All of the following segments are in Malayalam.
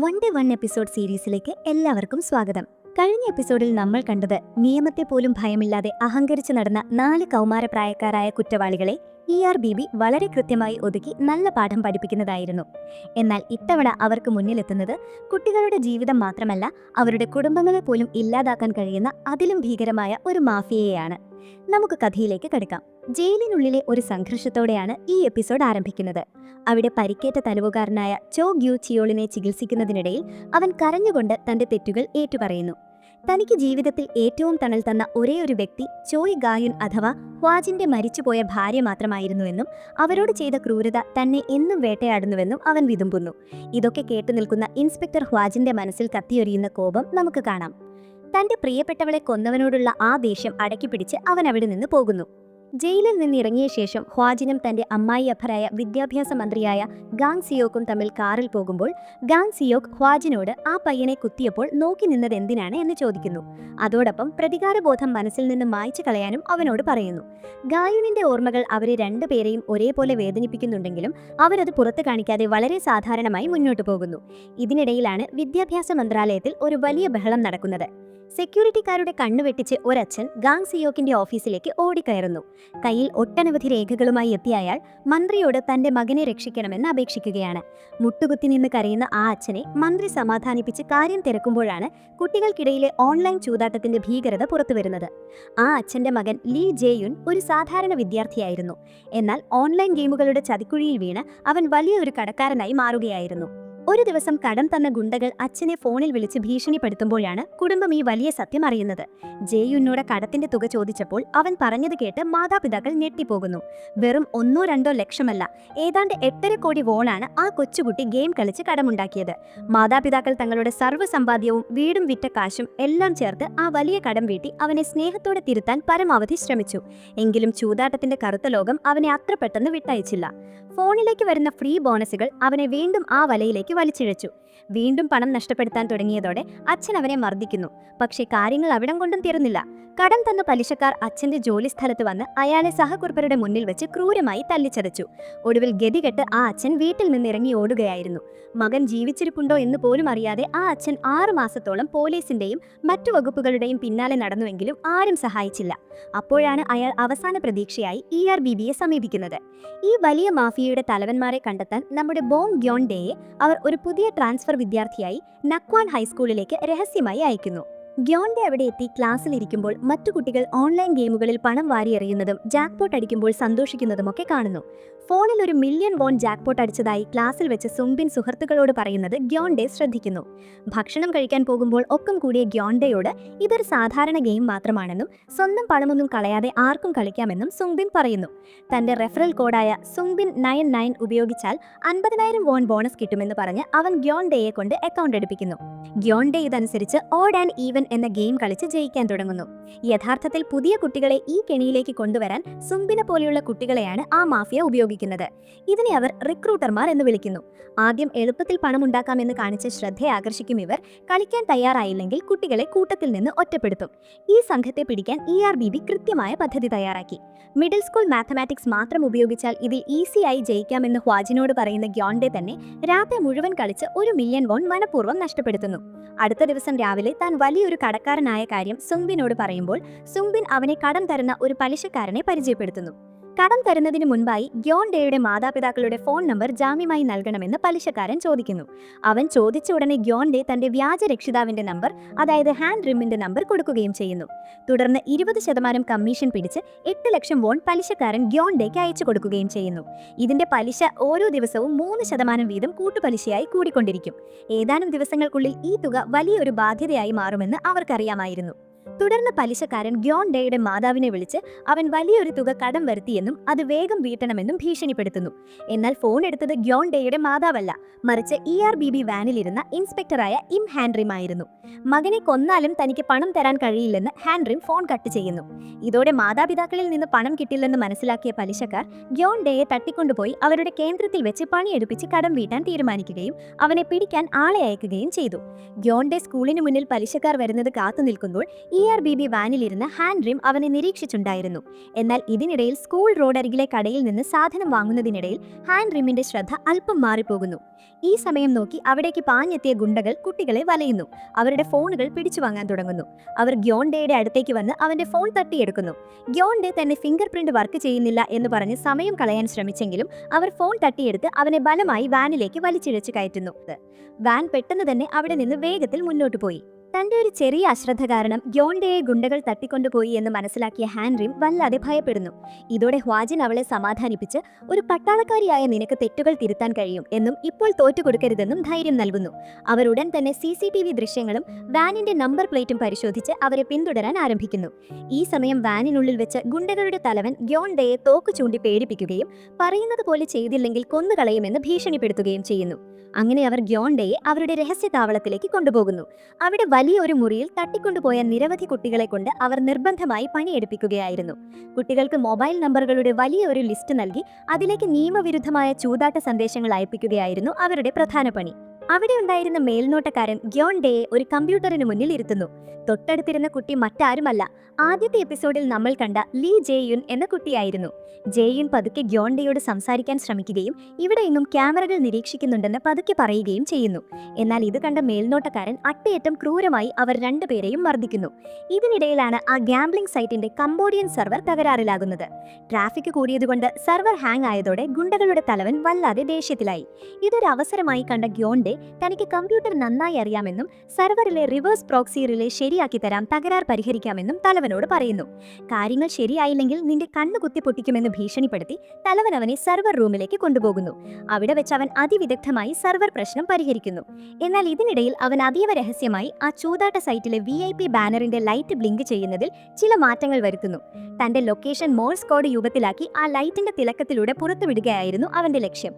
വൺ ഡേ വൺ എപ്പിസോഡ് സീരീസിലേക്ക് എല്ലാവർക്കും സ്വാഗതം. കഴിഞ്ഞ എപ്പിസോഡിൽ നമ്മൾ കണ്ടത് നിയമത്തെ പോലും ഭയമില്ലാതെ അഹങ്കരിച്ചു നടന്ന 4 കൗമാരപ്രായക്കാരായ കുറ്റവാളികളെ ERBB വളരെ കൃത്യമായി ഒതുക്കി നല്ല പാഠം പഠിപ്പിക്കുന്നതായിരുന്നു. എന്നാൽ ഇത്തവണ അവർക്ക് മുന്നിലെത്തുന്നത് കുട്ടികളുടെ ജീവിതം മാത്രമല്ല, അവരുടെ കുടുംബങ്ങളെ പോലും ഇല്ലാതാക്കാൻ കഴിയുന്ന അതിലും ഭീകരമായ ഒരു മാഫിയയെയാണ്. നമുക്ക് കഥയിലേക്ക് കടക്കാം. ജയിലിനുള്ളിലെ ഒരു സംഘർഷത്തോടെയാണ് ഈ എപ്പിസോഡ് ആരംഭിക്കുന്നത്. അവിടെ പരിക്കേറ്റ തലവുകാരനായ ചോ ഗ്യൂ ചിയോളിനെ ചികിത്സിക്കുന്നതിനിടയിൽ അവൻ കരഞ്ഞുകൊണ്ട് തന്റെ തെറ്റുകൾ ഏറ്റുപറയുന്നു. തനിക്ക് ജീവിതത്തിൽ ഏറ്റവും തണൽ തന്ന ഒരേയൊരു വ്യക്തി ചോയ് ഗായുൻ അഥവാ ഹ്വാജിന്റെ മരിച്ചുപോയ ഭാര്യ മാത്രമായിരുന്നുവെന്നും അവരോട് ചെയ്ത ക്രൂരത തന്നെ എന്നും വേട്ടയാടുന്നുവെന്നും അവൻ വിതുമ്പുന്നു. ഇതൊക്കെ കേട്ടു നിൽക്കുന്ന ഇൻസ്പെക്ടർ ഹ്വാജിന്റെ മനസ്സിൽ കത്തിയൊരിയുന്ന കോപം നമുക്ക് കാണാം. തന്റെ പ്രിയപ്പെട്ടവളെ കൊന്നവനോടുള്ള ആ ദേഷ്യം അടക്കിപ്പിടിച്ച് അവൻ അവിടെ നിന്ന് പോകുന്നു. ജയിലിൽ നിന്നിറങ്ങിയ ശേഷം ഹ്വാജിനും തന്റെ അമ്മായിയപ്പനായ വിദ്യാഭ്യാസ മന്ത്രിയായ ഗാങ് സിയോക്കും തമ്മിൽ കാറിൽ പോകുമ്പോൾ ഗാങ് സിയോക് ഹ്വാജിനോട് ആ പയ്യനെ കുത്തിയപ്പോൾ നോക്കി നിന്നത് എന്തിനാണ് എന്ന് ചോദിക്കുന്നു. അതോടൊപ്പം പ്രതികാരബോധം മനസ്സിൽ നിന്ന് മായ്ച്ചു കളയാനും അവനോട് പറയുന്നു. ഗായുനിന്റെ ഓർമ്മകൾ അവരെ രണ്ടുപേരെയും ഒരേപോലെ വേദനിപ്പിക്കുന്നുണ്ടെങ്കിലും അവരത് പുറത്തു കാണിക്കാതെ വളരെ സാധാരണമായി മുന്നോട്ടു പോകുന്നു. ഇതിനിടയിലാണ് വിദ്യാഭ്യാസ മന്ത്രാലയത്തിൽ ഒരു വലിയ ബഹളം നടക്കുന്നത്. സെക്യൂരിറ്റിക്കാരുടെ കണ്ണുവെട്ടിച്ച് ഒരച്ഛൻ ഗാങ് സിയോക്കിന്റെ ഓഫീസിലേക്ക് ഓടിക്കയറുന്നു. കയ്യിൽ ഒട്ടനവധി രേഖകളുമായി എത്തിയ അയാൾ മന്ത്രിയോട് തന്റെ മകനെ രക്ഷിക്കണമെന്ന് അപേക്ഷിക്കുകയാണ്. മുട്ടുകുത്തി നിന്ന് കരയുന്ന ആ അച്ഛനെ മന്ത്രി സമാധാനിപ്പിച്ച് കാര്യം തിരക്കുമ്പോഴാണ് കുട്ടികൾക്കിടയിലെ ഓൺലൈൻ ചൂതാട്ടത്തിന്റെ ഭീകരത പുറത്തുവരുന്നത്. ആ അച്ഛന്റെ മകൻ ലീ ജേയുൻ ഒരു സാധാരണ വിദ്യാർത്ഥിയായിരുന്നു. എന്നാൽ ഓൺലൈൻ ഗെയിമുകളുടെ ചതിക്കുഴിയിൽ വീണ് അവൻ വലിയൊരു കടക്കാരനായി മാറുകയായിരുന്നു. ഒരു ദിവസം കടം തന്ന ഗുണ്ടകൾ അച്ഛനെ ഫോണിൽ വിളിച്ച് ഭീഷണിപ്പെടുത്തുമ്പോഴാണ് കുടുംബം ഈ വലിയ സത്യം അറിയുന്നത്. ജേയുന്നോട് കടത്തിന്റെ തുക ചോദിച്ചപ്പോൾ അവൻ പറഞ്ഞത് കേട്ട് മാതാപിതാക്കൾ ഞെട്ടിപ്പോകുന്നു. വെറും 1-2 ലക്ഷമല്ല, ഏതാണ്ട് 8.5 കോടി വോണാണ് ആ കൊച്ചുകുട്ടി ഗെയിം കളിച്ച് കടമുണ്ടാക്കിയത്. മാതാപിതാക്കൾ തങ്ങളുടെ സർവ്വസമ്പാദ്യവും വീടും വിറ്റ കാശും എല്ലാം ചേർത്ത് ആ വലിയ കടം വീട്ടി അവനെ സ്നേഹത്തോടെ തിരുത്താൻ പരമാവധി ശ്രമിച്ചു. എങ്കിലും ചൂതാട്ടത്തിന്റെ കറുത്ത ലോകം അവനെ അത്ര പെട്ടെന്ന് വിട്ടയച്ചില്ല. ഫോണിലേക്ക് വരുന്ന ഫ്രീ ബോണസുകൾ അവനെ വീണ്ടും ആ വലയിലേക്ക് വലിച്ചിഴച്ചു. വീണ്ടും പണം നഷ്ടപ്പെടുത്താൻ തുടങ്ങിയതോടെ അച്ഛൻ അവനെ മർദ്ദിക്കുന്നു. പക്ഷേ കാര്യങ്ങൾ അവിടം കൊണ്ടും തീർന്നില്ല. കടം തന്ന പലിശക്കാർ അച്ഛന്റെ ജോലി സ്ഥലത്ത് വന്ന് അയാളെ സഹകുർപ്പരുടെ മുന്നിൽ വെച്ച് ക്രൂരമായി തല്ലിച്ചതച്ചു. ഒടുവിൽ ഗതികെട്ട് ആ അച്ഛൻ വീട്ടിൽ നിന്ന് ഇറങ്ങി ഓടുകയായിരുന്നു. മകൻ ജീവിച്ചിരിപ്പുണ്ടോ എന്ന് പോലും അറിയാതെ ആ അച്ഛൻ 6 മാസത്തോളം പോലീസിന്റെയും മറ്റു വകുപ്പുകളുടെയും പിന്നാലെ നടന്നുവെങ്കിലും ആരും സഹായിച്ചില്ല. അപ്പോഴാണ് അയാൾ അവസാന പ്രതീക്ഷയായി ERBBയെ സമീപിക്കുന്നത്. ഈ വലിയ മാഫിയയുടെ തലവന്മാരെ കണ്ടെത്താൻ നമ്മുടെ ബോങ് ഗ്യോൺഡേയെ അവർ ഒരു പുതിയ ട്രാൻസ്ഫർ വിദ്യാർത്ഥിയായി നക്വാൻ ഹൈസ്കൂളിലേക്ക് രഹസ്യമായി അയക്കുന്നു. ഗ്യോൺഡെ അവിടെ എത്തി ക്ലാസ്സിലിരിക്കുമ്പോൾ മറ്റു കുട്ടികൾ ഓൺലൈൻ ഗെയിമുകളിൽ പണം വാരിയെറിയുന്നതും ജാക്ക്പോട്ട് അടിക്കുമ്പോൾ സന്തോഷിക്കുന്നതുമൊക്കെ കാണുന്നു. ഫോണിൽ 1 മില്യൺ വോൺ ജാക്ക്പോട്ട് അടിച്ചതായി ക്ലാസ്സിൽ വെച്ച് സുംബിൻ സുഹൃത്തുക്കളോട് പറയുന്നത് ഗ്യോൺഡെ ശ്രദ്ധിക്കുന്നു. ഭക്ഷണം കഴിക്കാൻ പോകുമ്പോൾ ഒപ്പം കൂടിയ ഗ്യോൺഡെയോട് ഇതൊരു സാധാരണ ഗെയിം മാത്രമാണെന്നും സ്വന്തം പണമൊന്നും കളയാതെ ആർക്കും കളിക്കാമെന്നും സുംബിൻ പറയുന്നു. തന്റെ റെഫറൽ കോഡായ സുംബിൻ 99 ഉപയോഗിച്ചാൽ 50,000 വോൺ ബോണസ് കിട്ടുമെന്ന് പറഞ്ഞ് അവൻ ഗ്യോൺഡെയെ കൊണ്ട് അക്കൗണ്ട് എടുപ്പിക്കുന്നു. ഗ്യോൺഡെ ഇതനുസരിച്ച് ഓഡ് ആൻഡ് ഈവൻ എന്ന ഗെയിം കളിച്ച് ജയിക്കാൻ തുടങ്ങുന്നു. യഥാർത്ഥത്തിൽ പുതിയ കുട്ടികളെ ഈ കെണിയിലേക്ക് കൊണ്ടുവരാൻ സുംബിനെ പോലെയുള്ള കുട്ടികളെയാണ് ആ മാഫിയ ഉപയോഗിക്കുന്നത്. ഇതിനെ അവർ റിക്രൂട്ടർമാർ എന്ന് വിളിക്കുന്നു. ആദ്യം എളുപ്പത്തിൽ പണം ഉണ്ടാക്കാമെന്ന് കാണിച്ച് ശ്രദ്ധ ആകർഷിക്കും ഇവർ. കളിക്കാൻ തയ്യാറായില്ലെങ്കിൽ കുട്ടികളെ കൂട്ടത്തിൽ നിന്ന് ഒറ്റപ്പെടുത്തും. ഈ സംഘത്തെ പിടിക്കാൻ ERBB കൃത്യമായ പദ്ധതി തയ്യാറാക്കി. മിഡിൽ സ്കൂൾ മാത്തമാറ്റിക്സ് മാത്രം ഉപയോഗിച്ചാൽ ഇതിൽ ഈസിയായി ജയിക്കാമെന്ന് ഹ്വാജിനോട് പറയുന്ന ഗ്യോൺഡെ തന്നെ രാത്രി മുഴുവൻ കളിച്ച് 1 മില്യൺ വോൺ മനഃപൂർവ്വം നഷ്ടപ്പെടുത്തുന്നു. അടുത്ത ദിവസം രാവിലെ താൻ വലിയൊരു കടക്കാരനായ കാര്യം സുംബിനോട് പറയുമ്പോൾ സുംബിൻ അവനെ കടം തരുന്ന ഒരു പലിശക്കാരനെ പരിചയപ്പെടുത്തുന്നു. കടം തരുന്നതിന് മുൻപായി ഗ്യോൺഡെയുടെ മാതാപിതാക്കളുടെ ഫോൺ നമ്പർ ജാമ്യമായി നൽകണമെന്ന് പലിശക്കാരൻ ചോദിക്കുന്നു. അവൻ ചോദിച്ച ഉടനെ ഗ്യോൺഡെ തന്റെ വ്യാജ രക്ഷിതാവിന്റെ നമ്പർ, അതായത് ഹാൻഡ് റിമ്മിന്റെ നമ്പർ കൊടുക്കുകയും ചെയ്യുന്നു. തുടർന്ന് 20% കമ്മീഷൻ പിടിച്ച് 8 ലക്ഷം വോൺ പലിശക്കാരൻ ഗ്യോൺഡെയ്ക്ക് അയച്ചു കൊടുക്കുകയും ചെയ്യുന്നു. ഇതിന്റെ പലിശ ഓരോ ദിവസവും 3% വീതം കൂട്ടുപലിശയായി കൂടിക്കൊണ്ടിരിക്കും. ഏതാനും ദിവസങ്ങൾക്കുള്ളിൽ ഈ തുക വലിയൊരു ബാധ്യതയായി മാറുമെന്ന് അവർക്കറിയാമായിരുന്നു. തുടർന്ന് പലിശക്കാരൻ ഗ്യോൺഡെയുടെ മാതാവിനെ വിളിച്ച് അവൻ വലിയൊരു തുക കടം വരുത്തിയെന്നും അത് വേഗം വീട്ടണമെന്നും ഭീഷണിപ്പെടുത്തുന്നു. എന്നാൽ ഫോൺ എടുത്തത് ഗ്യോൺഡെയുടെ മാതാവല്ല, മറിച്ച് ERBB വാനിലിരുന്ന ഇൻസ്പെക്ടറായ ഇം ഹാൻഡ്രിം ആയിരുന്നു. മകനെ കൊന്നാലും തനിക്ക് പണം തരാൻ കഴിയില്ലെന്ന് ഹാൻഡ്രിം ഫോൺ കട്ട് ചെയ്യുന്നു. ഇതോടെ മാതാപിതാക്കളിൽ നിന്ന് പണം കിട്ടില്ലെന്ന് മനസ്സിലാക്കിയ പലിശക്കാർ ഗ്യോൺഡെയെ തട്ടിക്കൊണ്ടുപോയി അവരുടെ കേന്ദ്രത്തിൽ വെച്ച് പണിയെടുപ്പിച്ച് കടം വീട്ടാൻ തീരുമാനിക്കുകയും അവനെ പിടിക്കാൻ ആളെ അയക്കുകയും ചെയ്തു. ഗ്യോൺഡെ സ്കൂളിന് മുന്നിൽ പലിശക്കാർ വരുന്നത് കാത്തു നിൽക്കുമ്പോൾ ERBB വാനിലിരുന്ന് ഹാൻഡ്രിം അവനെ നിരീക്ഷിച്ചുണ്ടായിരുന്നു. എന്നാൽ ഇതിനിടയിൽ സ്കൂൾ റോഡരികിലെ കടയിൽ നിന്ന് സാധനം വാങ്ങുന്നതിനിടയിൽ ഹാൻഡ്രിമിന്റെ ശ്രദ്ധ അല്പം മാറിപ്പോകുന്നു. ഈ സമയം നോക്കി അവിടേക്ക് പാഞ്ഞെത്തിയ ഗുണ്ടകൾ കുട്ടികളെ വലയുന്നു. അവരുടെ ഫോണുകൾ പിടിച്ചു വാങ്ങാൻ തുടങ്ങുന്നു. അവർ ഗ്യോണ്ടയുടെ അടുത്തേക്ക് വന്ന് അവന്റെ ഫോൺ തട്ടിയെടുക്കുന്നു. ഗ്യോണ്ടെ തന്നെ ഫിംഗർ പ്രിന്റ് വർക്ക് ചെയ്യുന്നില്ല എന്ന് പറഞ്ഞ് സമയം കളയാൻ ശ്രമിച്ചെങ്കിലും അവർ ഫോൺ തട്ടിയെടുത്ത് അവനെ ബലമായി വാനിലേക്ക് വലിച്ചിഴച്ചു കയറ്റുന്നു. വാൻ പെട്ടെന്ന് തന്നെ അവിടെ നിന്ന് വേഗത്തിൽ മുന്നോട്ട് പോയി. തന്റെ ഒരു ചെറിയ അശ്രദ്ധ കാരണം ഗ്യോണ്ടയെ ഗുണ്ടകൾ തട്ടിക്കൊണ്ടുപോയി എന്ന് മനസ്സിലാക്കിയ ഹാൻഡ്രിം വല്ലാതെ ഭയപ്പെടുന്നു. ഇതോടെ ഹ്വാജിൻ അവളെ സമാധാനിപ്പിച്ച് ഒരു പട്ടാളക്കാരിയായ നിനക്ക് തെറ്റുകൾ തിരുത്താൻ കഴിയും എന്നും ഇപ്പോൾ തോറ്റുകൊടുക്കരുതെന്നും ധൈര്യം നൽകുന്നു. അവരുടൻ തന്നെ CCTV ദൃശ്യങ്ങളും വാനിന്റെ നമ്പർ പ്ലേറ്റും പരിശോധിച്ച് അവരെ പിന്തുടരാൻ ആരംഭിക്കുന്നു. ഈ സമയം വാനിനുള്ളിൽ വെച്ച് ഗുണ്ടകളുടെ തലവൻ ഗ്യോണ്ടയെ തോക്ക് ചൂണ്ടി പേടിപ്പിക്കുകയും പറയുന്നത് പോലെ ചെയ്തില്ലെങ്കിൽ കൊന്നുകളയുമെന്ന് ഭീഷണിപ്പെടുത്തുകയും ചെയ്യുന്നു. അങ്ങനെ അവർ ഗ്യോണ്ടയെ അവരുടെ രഹസ്യ താവളത്തിലേക്ക് കൊണ്ടുപോകുന്നു. അവിടെ വലിയൊരു മുറിയിൽ തട്ടിക്കൊണ്ടുപോയ നിരവധി കുട്ടികളെ കൊണ്ട് അവർ നിർബന്ധമായി പണിയെടുപ്പിക്കുകയായിരുന്നു. കുട്ടികൾക്ക് മൊബൈൽ നമ്പറുകളുടെ വലിയ ഒരു ലിസ്റ്റ് നൽകി അതിലേക്ക് നിയമവിരുദ്ധമായ ചൂതാട്ട സന്ദേശങ്ങൾ അയപ്പിക്കുകയായിരുന്നു അവരുടെ പ്രധാന പണി. അവിടെ ഉണ്ടായിരുന്ന മേൽനോട്ടക്കാരൻ ഗ്യോണ്ടയെ ഒരു കമ്പ്യൂട്ടറിന് മുന്നിൽ ഇരുത്തുന്നു. തൊട്ടടുത്തിരുന്ന കുട്ടി മറ്റാരുമല്ല, ആദ്യത്തെ എപ്പിസോഡിൽ നമ്മൾ കണ്ട ലീ ജേയുൻ എന്ന കുട്ടിയായിരുന്നു. ജേയുൻ പതുക്കെ ഗ്യോണ്ടയോട് സംസാരിക്കാൻ ശ്രമിക്കുകയും ഇവിടെ ഇന്നും ക്യാമറകൾ നിരീക്ഷിക്കുന്നുണ്ടെന്ന് പതുക്കെ പറയുകയും ചെയ്യുന്നു. എന്നാൽ ഇത് കണ്ട മേൽനോട്ടക്കാരൻ അട്ടയേറ്റം ക്രൂരമായി അവർ രണ്ടുപേരെയും മർദ്ദിക്കുന്നു. ഇതിനിടയിലാണ് ആ ഗാംബ്ലിംഗ് സൈറ്റിന്റെ കംബോഡിയൻ സെർവർ തകരാറിലാകുന്നത്. ട്രാഫിക് കൂടിയതുകൊണ്ട് സെർവർ ഹാങ് ആയതോടെ ഗുണ്ടകളുടെ തലവൻ വല്ലാതെ ദേഷ്യത്തിലായി. ഇതൊരു അവസരമായി കണ്ട ഗ്യോണ്ടെ തനിക്ക് കമ്പ്യൂട്ടർ നന്നായി അറിയാമെന്നും സെർവറിലെ റിവേഴ്സ് പ്രോക്സി റിലേ ശരിയാക്കി തരാം, തകരാർ പരിഹരിക്കാമെന്നും തലവനോട് പറയുന്നു. കാര്യങ്ങൾ ശരിയായില്ലെങ്കിൽ നിന്റെ കണ്ണു കുത്തി പൊട്ടിക്കുമെന്ന് ഭീഷണിപ്പെടുത്തി തലവൻ അവനെ സെർവർ റൂമിലേക്ക് കൊണ്ടുപോകുന്നു. അവിടെ വെച്ച് അവൻ അതിവിദഗ്ധമായി സെർവർ പ്രശ്നം പരിഹരിക്കുന്നു. എന്നാൽ ഇതിനിടയിൽ അവൻ അതീവ രഹസ്യമായി ആ ചൂതാട്ട സൈറ്റിലെ VIP ബാനറിന്റെ ലൈറ്റ് ബ്ലിങ്ക് ചെയ്യുന്നതിൽ ചില മാറ്റങ്ങൾ വരുത്തുന്നു. തന്റെ ലൊക്കേഷൻ മോഴ്സ് കോഡ് രൂപത്തിലാക്കി ആ ലൈറ്റിന്റെ തിളക്കത്തിലൂടെ പുറത്തുവിടുകയായിരുന്നു അവന്റെ ലക്ഷ്യം.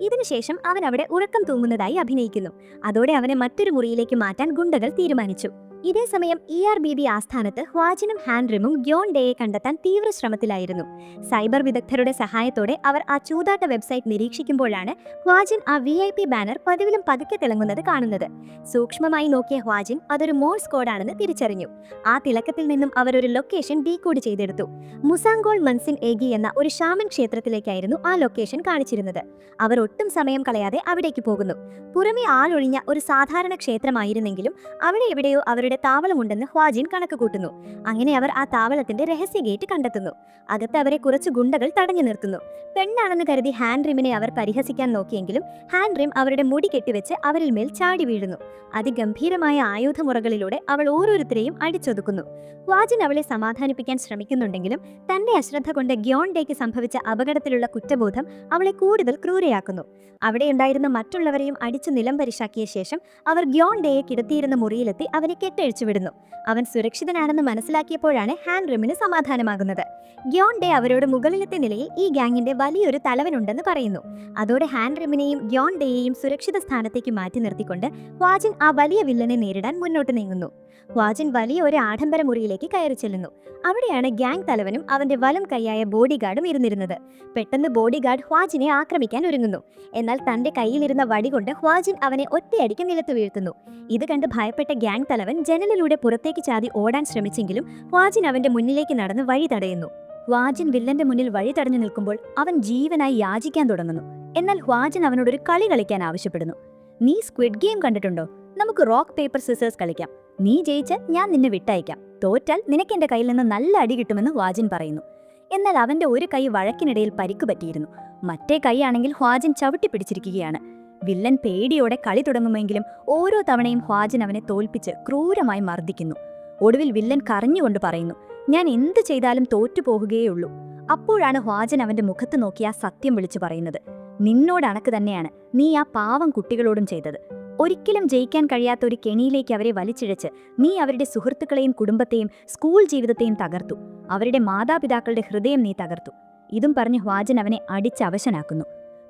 ഇതിനുശേഷം അവൻ അവിടെ ഉറക്കം തൂങ്ങുന്നതായി അഭിനയിക്കുന്നു. അതോടെ അവനെ മറ്റൊരു മുറിയിലേക്ക് മാറ്റാൻ ഗുണ്ടകൾ തീരുമാനിച്ചു. ഇതേസമയം ERBB ആസ്ഥാനത്ത് ഹ്വാജിനും ഹാൻഡ്രിമും ഗ്യോണ്ടയെ കണ്ടെത്താൻ തീവ്ര ശ്രമത്തിലായിരുന്നു. സൈബർ വിദഗ്ധരുടെ സഹായത്തോടെ അവർ ആ ചൂതാട്ട വെബ്സൈറ്റ് നിരീക്ഷിക്കുമ്പോഴാണ് ഹ്വാജിൻ ആ VIP ബാനർ പതിവിലും പതുക്കെ തിളങ്ങുന്നത് കാണുന്നത്. സൂക്ഷ്മമായി നോക്കിയ ഹ്വാജിൻ അതൊരു മോഴ്സ് കോഡാണെന്ന് തിരിച്ചറിഞ്ഞു. ആ തിളക്കത്തിൽ നിന്നും അവർ ഒരു ലൊക്കേഷൻ ഡീകോഡ് ചെയ്തെടുത്തു. മുസാങ്കോൾ മൻസിൻ ഏഗി എന്ന ഒരു ഷാമൻ ക്ഷേത്രത്തിലേക്കായിരുന്നു ആ ലൊക്കേഷൻ കാണിച്ചിരുന്നത്. അവർ ഒട്ടും സമയം കളയാതെ അവിടേക്ക് പോകുന്നു. പുറമെ ആളൊഴിഞ്ഞ ഒരു സാധാരണ ക്ഷേത്രമായിരുന്നെങ്കിലും അവിടെ എവിടെയോ അവരുടെ താവളമുണ്ടെന്ന് ഹ്വാജിൻ കണക്ക് കൂട്ടുന്നു. അങ്ങനെ അവർ ആ താവളത്തിന്റെ രഹസ്യ ഗേറ്റ് കണ്ടെത്തുന്നു. അകത്ത് അവരെ കുറച്ച് ഗുണ്ടകൾ തടഞ്ഞു നിർത്തുന്നു. പെണ്ണാണെന്ന് കരുതി ഹാൻഡ്രിമിനെ അവർ പരിഹസിക്കാൻ നോക്കിയെങ്കിലും ഹാൻഡ്രിം അവരുടെ മുടി കെട്ടിവെച്ച് അവരിൽ മേൽ ചാടി വീഴുന്നു. അതിഗംഭീരമായ ആയുധമുറകളിലൂടെ അവൾ ഓരോരുത്തരെയും അടിച്ചൊതുക്കുന്നു. ഹ്വാജിൻ അവളെ സമാധാനിപ്പിക്കാൻ ശ്രമിക്കുന്നുണ്ടെങ്കിലും തന്റെ അശ്രദ്ധ കൊണ്ട് ഗ്യോണ്ടയ്ക്ക് സംഭവിച്ച അപകടത്തിലുള്ള കുറ്റബോധം അവളെ കൂടുതൽ ക്രൂരയാക്കുന്നു. അവിടെയുണ്ടായിരുന്ന മറ്റുള്ളവരെയും അടിച്ചു നിലംപരിശാക്കിയ ശേഷം അവർ ഗ്യോണ്ടയെ കിടത്തിയിരുന്ന മുറിയിലെത്തി അവനെ കെട്ടഴിച്ചു വിടുന്നു. അവൻ സുരക്ഷിതനാണെന്ന് മനസ്സിലാക്കിയപ്പോഴാണ് ഹാൻഡ്രിമിന് സമാധാനമാകുന്നത്. ഗ്യോണ്ടെ അവരോട് മുകളിലത്തെ നിലയിൽ ഈ ഗ്യാങ്ങിന്റെ വലിയൊരു തലവനുണ്ടെന്ന് പറയുന്നു. അതോടെ ഹാൻഡ്രിമിനെയും ഗ്യോണ്ടയെയും സുരക്ഷിത സ്ഥാനത്തേക്ക് മാറ്റി നിർത്തിക്കൊണ്ട് ഹ്വാജിൻ ആ വലിയ വില്ലനെ നേരിടാൻ മുന്നോട്ട് നീങ്ങുന്നു. ഹ്വാജിൻ വലിയ ഒരു ആഡംബര മുറിയിലേക്ക് കയറി ചെല്ലുന്നു. അവിടെയാണ് ഗ്യാങ് തലവനും അവന്റെ വലം കൈയായ ബോഡിഗാർഡും ഇരുന്നിരുന്നത്. പെട്ടെന്ന് ബോഡിഗാർഡ് ഹ്വാജിനെ ആക്രമിക്കാൻ ഒരുങ്ങുന്നു. എന്നാൽ തന്റെ കയ്യിലിരുന്ന വടി കൊണ്ട് ഹ്വാജിൻ അവനെ ഒറ്റയടിക്ക് നിലത്ത് വീഴ്ത്തുന്നു. ഇത് കണ്ട് ഭയപ്പെട്ട ഗ്യാങ് തലവൻ ജനലിലൂടെ പുറത്തേക്ക് ചാടി ഓടാൻ ശ്രമിച്ചെങ്കിലും ഹ്വാജിൻ അവന്റെ മുന്നിലേക്ക് നടന്ന് വഴി തടയുന്നു. ഹ്വാജിൻ വില്ലന്റെ മുന്നിൽ വഴി തടഞ്ഞു നിൽക്കുമ്പോൾ അവൻ ജീവനായി യാചിക്കാൻ തുടങ്ങുന്നു. എന്നാൽ ഹ്വാജിൻ അവനോടൊരു കളി കളിക്കാൻ ആവശ്യപ്പെടുന്നു. നീ സ്ക്വിഡ് ഗെയിം കണ്ടിട്ടുണ്ടോ? നമുക്ക് റോക്ക് പേപ്പർ സിസേഴ്സ് കളിക്കാം. നീ ജയിച്ച് ഞാൻ നിന്നെ വിട്ടയക്കാം. തോറ്റാൽ നിനക്ക് എന്റെ കയ്യിൽ നിന്ന് നല്ല അടി കിട്ടുമെന്ന് ഹ്വാജിൻ പറയുന്നു. എന്നാൽ അവന്റെ ഒരു കൈ വഴക്കിനിടയിൽ പരിക്ക് പറ്റിയിരുന്നു. മറ്റേ കൈയാണെങ്കിൽ ഹ്വാജിൻ ചവിട്ടി പിടിച്ചിരിക്കുകയാണ്. വില്ലൻ പേടിയോടെ കളി തുടങ്ങുമെങ്കിലും ഓരോ തവണയും ഹ്വാജിൻ അവനെ തോൽപ്പിച്ച് ക്രൂരമായി മർദ്ദിക്കുന്നു. ഒടുവിൽ വില്ലൻ കരഞ്ഞുകൊണ്ട് പറയുന്നു, ഞാൻ എന്ത് ചെയ്താലും തോറ്റുപോകുകയുള്ളൂ. അപ്പോഴാണ് ഹ്വാജിൻ അവന്റെ മുഖത്ത് നോക്കി ആ സത്യം വിളിച്ചു പറയുന്നത്. നിന്നോടണക്ക് തന്നെയാണ് നീ ആ പാവം കുട്ടികളോടും ചെയ്തത്. ഒരിക്കലും ജയിക്കാൻ കഴിയാത്ത ഒരു കെണിയിലേക്ക് അവരെ വലിച്ചിഴച്ച് നീ അവരുടെ സുഹൃത്തുക്കളെയും കുടുംബത്തെയും സ്കൂൾ ജീവിതത്തെയും തകർത്തു. അവരുടെ മാതാപിതാക്കളുടെ ഹൃദയം നീ തകർത്തു. ഇതും പറഞ്ഞ് ഹ്വാജിൻ അവനെ അടിച്ചവശനാക്കുന്നു.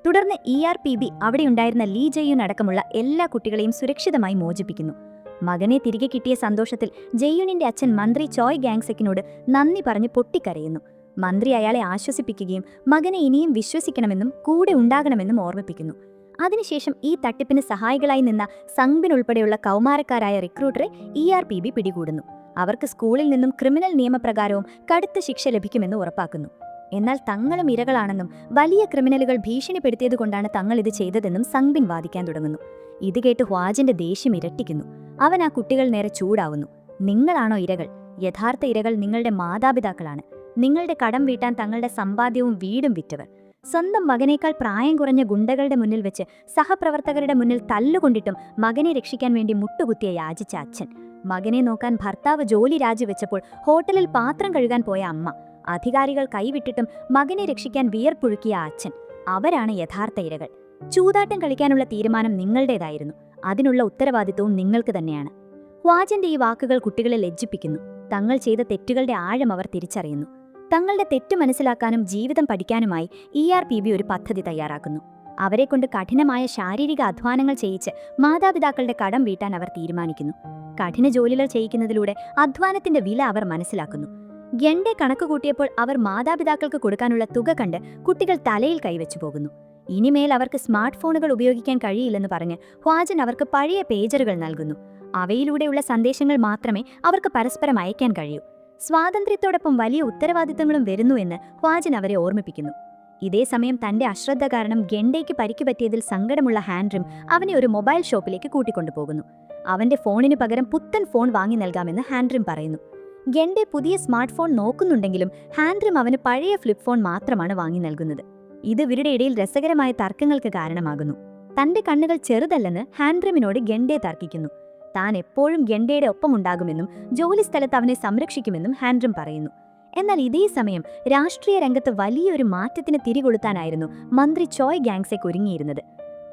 തുടർന്ന് ERBB അവിടെയുണ്ടായിരുന്ന ലീ ജെയ്യുൻ അടക്കമുള്ള എല്ലാ കുട്ടികളെയും സുരക്ഷിതമായി മോചിപ്പിക്കുന്നു. മകനെ തിരികെ കിട്ടിയ സന്തോഷത്തിൽ ജെയ്യുനിന്റെ അച്ഛൻ മന്ത്രി ചോയ് ഗാങ്സെക്കിനോട് നന്ദി പറഞ്ഞ് പൊട്ടിക്കരയുന്നു. മന്ത്രി അയാളെ ആശ്വസിപ്പിക്കുകയും മകനെ ഇനിയും വിശ്വസിക്കണമെന്നും കൂടെ ഉണ്ടാകണമെന്നും ഓർമ്മിപ്പിക്കുന്നു. അതിനുശേഷം ഈ തട്ടിപ്പിന് സഹായികളായി നിന്ന സംഗ്ബിൻ ഉൾപ്പെടെയുള്ള കൗമാരക്കാരായ റിക്രൂട്ടറെ ERBB പിടികൂടുന്നു. അവർക്ക് സ്കൂളിൽ നിന്നും ക്രിമിനൽ നിയമപ്രകാരവും കടുത്ത ശിക്ഷ ലഭിക്കുമെന്ന് ഉറപ്പാക്കുന്നു. എന്നാൽ തങ്ങളും ഇരകളാണെന്നും വലിയ ക്രിമിനലുകൾ ഭീഷണിപ്പെടുത്തിയതുകൊണ്ടാണ് തങ്ങൾ ഇത് ചെയ്തതെന്നും സംഗ്ബിൻ വാദിക്കാൻ തുടങ്ങുന്നു. ഇത് കേട്ട് ഹ്വാജിന്റെ ദേഷ്യം ഇരട്ടിക്കുന്നു. അവൻ ആ കുട്ടികൾ നേരെ ചൂടാവുന്നു. നിങ്ങളാണോ ഇരകൾ? യഥാർത്ഥ ഇരകൾ നിങ്ങളുടെ മാതാപിതാക്കളാണ്. നിങ്ങളുടെ കടം വീട്ടാൻ തങ്ങളുടെ സമ്പാദ്യവും വീടും വിറ്റവർ. സ്വന്തം മകനേക്കാൾ പ്രായം കുറഞ്ഞ ഗുണ്ടകളുടെ മുന്നിൽ വെച്ച് സഹപ്രവർത്തകരുടെ മുന്നിൽ തല്ലുകൊണ്ടിട്ടും മകനെ രക്ഷിക്കാൻ വേണ്ടി മുട്ടുകുത്തിയ യാചിച്ച അച്ഛൻ, മകനെ നോക്കാൻ ഭർത്താവ് ജോലി രാജിവെച്ചപ്പോൾ ഹോട്ടലിൽ പാത്രം കഴുകാൻ പോയ അമ്മ, അധികാരികൾ കൈവിട്ടിട്ടും മകനെ രക്ഷിക്കാൻ വിയർപ്പൊഴുക്കിയ അച്ഛൻ, അവരാണ് യഥാർത്ഥ ഇരകൾ. ചൂതാട്ടം കളിക്കാനുള്ള തീരുമാനം നിങ്ങളുടേതായിരുന്നു. അതിനുള്ള ഉത്തരവാദിത്വവും നിങ്ങൾക്ക് തന്നെയാണ്. ഹ്വാജിന്റെ ഈ വാക്കുകൾ കുട്ടികളെ ലജ്ജിപ്പിക്കുന്നു. തങ്ങൾ ചെയ്ത തെറ്റുകളുടെ ആഴം അവർ തിരിച്ചറിയുന്നു. തങ്ങളുടെ തെറ്റ് മനസ്സിലാക്കാനും ജീവിതം പഠിക്കാനുമായി ERPB ഒരു പദ്ധതി തയ്യാറാക്കുന്നു. അവരെക്കൊണ്ട് കഠിനമായ ശാരീരിക അധ്വാനങ്ങൾ ചെയ്യിച്ച് മാതാപിതാക്കളുടെ കടം വീട്ടാൻ അവർ തീരുമാനിക്കുന്നു. കഠിന ജോലികൾ ചെയ്യിക്കുന്നതിലൂടെ അധ്വാനത്തിന്റെ വില അവർ മനസ്സിലാക്കുന്നു. ഗെൻഡെ കണക്ക് കൂട്ടിയപ്പോൾ അവർ മാതാപിതാക്കൾക്ക് കൊടുക്കാനുള്ള തുക കണ്ട് കുട്ടികൾ തലയിൽ കൈവച്ചു പോകുന്നു. ഇനിമേൽ അവർക്ക് സ്മാർട്ട് ഫോണുകൾ ഉപയോഗിക്കാൻ കഴിയില്ലെന്ന് പറഞ്ഞ് ഹ്വാജൻ അവർക്ക് പഴയ പേജറുകൾ നൽകുന്നു. അവയിലൂടെയുള്ള സന്ദേശങ്ങൾ മാത്രമേ അവർക്ക് പരസ്പരം അയക്കാൻ കഴിയൂ. സ്വാതന്ത്ര്യത്തോടൊപ്പം വലിയ ഉത്തരവാദിത്തങ്ങളും വരുന്നു എന്ന് ഹ്വാജൻ അവരെ ഓർമ്മിപ്പിക്കുന്നു. ഇതേസമയം തന്റെ അശ്രദ്ധ കാരണം ഗെൻഡയ്ക്ക് പരിക്ക് പറ്റിയതിൽ സങ്കടമുള്ള ഹാൻഡ്രിം അവനെ ഒരു മൊബൈൽ ഷോപ്പിലേക്ക് കൂട്ടിക്കൊണ്ടുപോകുന്നു. അവന്റെ ഫോണിന് പകരം പുത്തൻ ഫോൺ വാങ്ങി നൽകാമെന്ന് ഹാൻഡ്രിം പറയുന്നു. ഗെൻഡെ പുതിയ സ്മാർട്ട് ഫോൺ നോക്കുന്നുണ്ടെങ്കിലും ഹാൻഡ്രിം അവന് പഴയ ഫ്ലിപ്പ് ഫോൺ മാത്രമാണ് വാങ്ങി നൽകുന്നത്. ഇത് ഇവരുടെ ഇടയിൽ രസകരമായ തർക്കങ്ങൾക്ക് കാരണമാകുന്നു. തന്റെ കണ്ണുകൾ ചെറുതല്ലെന്ന് ഹാൻഡ്രിമിനോട് ഗെൻഡെ തർക്കിക്കുന്നു. താൻ എപ്പോഴും ഗെൻഡയുടെ ഒപ്പമുണ്ടാകുമെന്നും ജോലിസ്ഥലത്ത് അവനെ സംരക്ഷിക്കുമെന്നും ഹാൻഡ്രിം പറയുന്നു. എന്നാൽ ഇതേ സമയം രാഷ്ട്രീയ രംഗത്ത് വലിയൊരു മാറ്റത്തിന് തിരികൊളുത്താനായിരുന്നു മന്ത്രി ചോയ് ഗാങ്സെക് ഒരുങ്ങിയിരുന്നത്.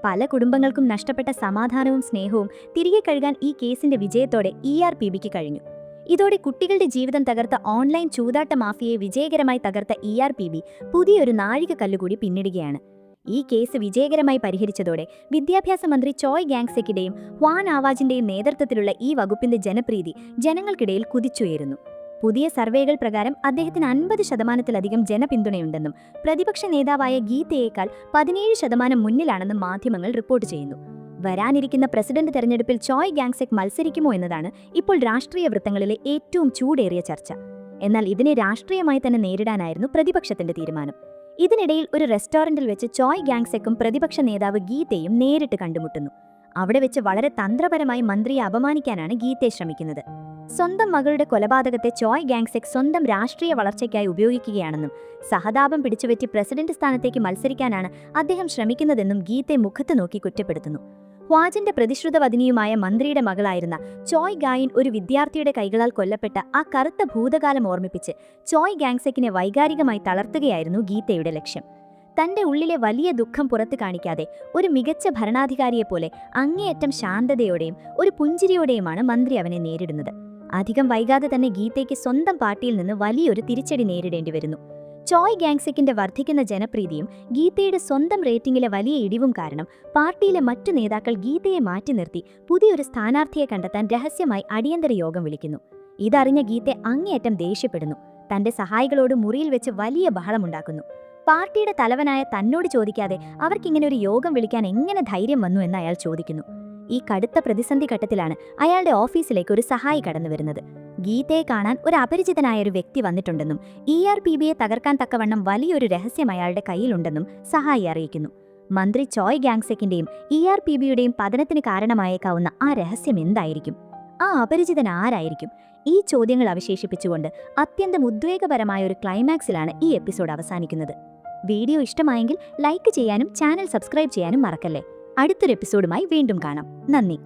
പല കുടുംബങ്ങൾക്കും നഷ്ടപ്പെട്ട സമാധാനവും സ്നേഹവും തിരികെ കഴുകാൻ ഈ കേസിന്റെ വിജയത്തോടെ ERPBക്ക് കഴിഞ്ഞു. ഇതോടെ കുട്ടികളുടെ ജീവിതം തകർത്ത ഓൺലൈൻ ചൂതാട്ട മാഫിയയെ വിജയകരമായി തകർത്ത ERPB പുതിയൊരു നാഴികക്കല്ലുകൂടി പിന്നിടുകയാണ്. ഈ കേസ് വിജയകരമായി പരിഹരിച്ചതോടെ വിദ്യാഭ്യാസ മന്ത്രി ചോയ് ഗാങ്സെക്കിന്റെയും ഹ്വാൻ ആവാജിന്റെയും നേതൃത്വത്തിലുള്ള ഈ വകുപ്പിന്റെ ജനപ്രീതി ജനങ്ങൾക്കിടയിൽ കുതിച്ചുയരുന്നു. പുതിയ സർവേകൾ പ്രകാരം അദ്ദേഹത്തിന് 50% ജനപിന്തുണയുണ്ടെന്നും പ്രതിപക്ഷ നേതാവായ ഗീതയേക്കാൾ 17% മുന്നിലാണെന്നും മാധ്യമങ്ങൾ റിപ്പോർട്ട് ചെയ്യുന്നു. വരാനിരിക്കുന്ന പ്രസിഡന്റ് തെരഞ്ഞെടുപ്പിൽ ചോയ് ഗാങ്സെക് മത്സരിക്കുമോ എന്നതാണ് ഇപ്പോൾ രാഷ്ട്രീയ വൃത്തങ്ങളിലെ ഏറ്റവും ചൂടേറിയ ചർച്ച. എന്നാൽ ഇതിനെ രാഷ്ട്രീയമായി തന്നെ നേരിടാനായിരുന്നു പ്രതിപക്ഷത്തിന്റെ തീരുമാനം. ഇതിനിടയിൽ ഒരു റെസ്റ്റോറന്റിൽ വെച്ച് ചോയ് ഗാങ്സെക്കും പ്രതിപക്ഷ നേതാവ് ഗീതയും നേരിട്ട് കണ്ടുമുട്ടുന്നു. അവിടെ വെച്ച് വളരെ തന്ത്രപരമായി മന്ത്രിയെ അപമാനിക്കാനാണ് ഗീതെ ശ്രമിക്കുന്നത്. സ്വന്തം മകളുടെ കൊലപാതകത്തെ ചോയ് ഗാങ്സെക് സ്വന്തം രാഷ്ട്രീയ വളർച്ചയ്ക്കായി ഉപയോഗിക്കുകയാണെന്നും സഹതാപം പിടിച്ചുപറ്റി പ്രസിഡന്റ് സ്ഥാനത്തേക്ക് മത്സരിക്കാനാണ് അദ്ദേഹം ശ്രമിക്കുന്നതെന്നും ഗീതെ മുഖത്ത് നോക്കി കുറ്റപ്പെടുത്തുന്നു. ഹ്വാജിന്റെ പ്രതിശ്രുതവദിനിയുമായ മന്ത്രിയുടെ മകളായിരുന്ന ചോയ് ഗായിൻ ഒരു വിദ്യാർത്ഥിയുടെ കൈകളാൽ കൊല്ലപ്പെട്ട ആ കറുത്ത ഭൂതകാലം ഓർമ്മിപ്പിച്ച് ചോയ് ഗാങ്സെക്കിനെ വൈകാരികമായി തളർത്തുകയായിരുന്നു ഗീതയുടെ ലക്ഷ്യം. തന്റെ ഉള്ളിലെ വലിയ ദുഃഖം പുറത്തു കാണിക്കാതെ ഒരു മികച്ച ഭരണാധികാരിയെപ്പോലെ അങ്ങേയറ്റം ശാന്തതയോടെയും ഒരു പുഞ്ചിരിയോടെയുമാണ് മന്ത്രി അവനെ നേരിടുന്നത്. അധികം വൈകാതെ തന്നെ ഗീതയ്ക്ക് സ്വന്തം പാർട്ടിയിൽ നിന്ന് വലിയൊരു തിരിച്ചടി നേരിടേണ്ടി വരുന്നു. ചോയ് ഗാങ്സെക്കിന്റെ വർദ്ധിക്കുന്ന ജനപ്രീതിയും ഗീതയുടെ സ്വന്തം റേറ്റിംഗിലെ വലിയ ഇടിവും കാരണം പാർട്ടിയിലെ മറ്റു നേതാക്കൾ ഗീതയെ മാറ്റി നിർത്തി പുതിയൊരു സ്ഥാനാർത്ഥിയെ കണ്ടെത്താൻ രഹസ്യമായി അടിയന്തര യോഗം വിളിക്കുന്നു. ഇതറിഞ്ഞ ഗീത അങ്ങേയറ്റം ദേഷ്യപ്പെടുന്നു. തന്റെ സഹായികളോട് മുറിയിൽ വെച്ച് വലിയ ബഹളമുണ്ടാക്കുന്നു. പാർട്ടിയുടെ തലവനായ തന്നോട് ചോദിക്കാതെ അവർക്കിങ്ങനെ ഒരു യോഗം വിളിക്കാൻ എങ്ങനെ ധൈര്യം വന്നു എന്ന് അയാൾ ചോദിക്കുന്നു. ഈ കടുത്ത പ്രതിസന്ധി ഘട്ടത്തിലാണ് അയാളുടെ ഓഫീസിലേക്ക് ഒരു സഹായി കടന്നു വരുന്നത്. ഗീതയെ കാണാൻ ഒരു അപരിചിതനായ ഒരു വ്യക്തി വന്നിട്ടുണ്ടെന്നും ERPBയെ തകർക്കാൻ തക്കവണ്ണം വലിയൊരു രഹസ്യം അയാളുടെ കയ്യിലുണ്ടെന്നും സഹായി അറിയിക്കുന്നു. മന്ത്രി ചോയ് ഗാങ്സെക്കിന്റെയും ERPBയുടെയും പതനത്തിന് കാരണമായേക്കാവുന്ന ആ രഹസ്യം എന്തായിരിക്കും? ആ അപരിചിതൻ ആരായിരിക്കും? ഈ ചോദ്യങ്ങൾ അവശേഷിപ്പിച്ചുകൊണ്ട് അത്യന്തം ഉദ്വേഗപരമായ ഒരു ക്ലൈമാക്സിലാണ് ഈ എപ്പിസോഡ് അവസാനിക്കുന്നത്. വീഡിയോ ഇഷ്ടമായെങ്കിൽ ലൈക്ക് ചെയ്യാനും ചാനൽ സബ്സ്ക്രൈബ് ചെയ്യാനും മറക്കല്ലേ. അടുത്തൊരു എപ്പിസോഡുമായി വീണ്ടും കാണാം. നന്ദി.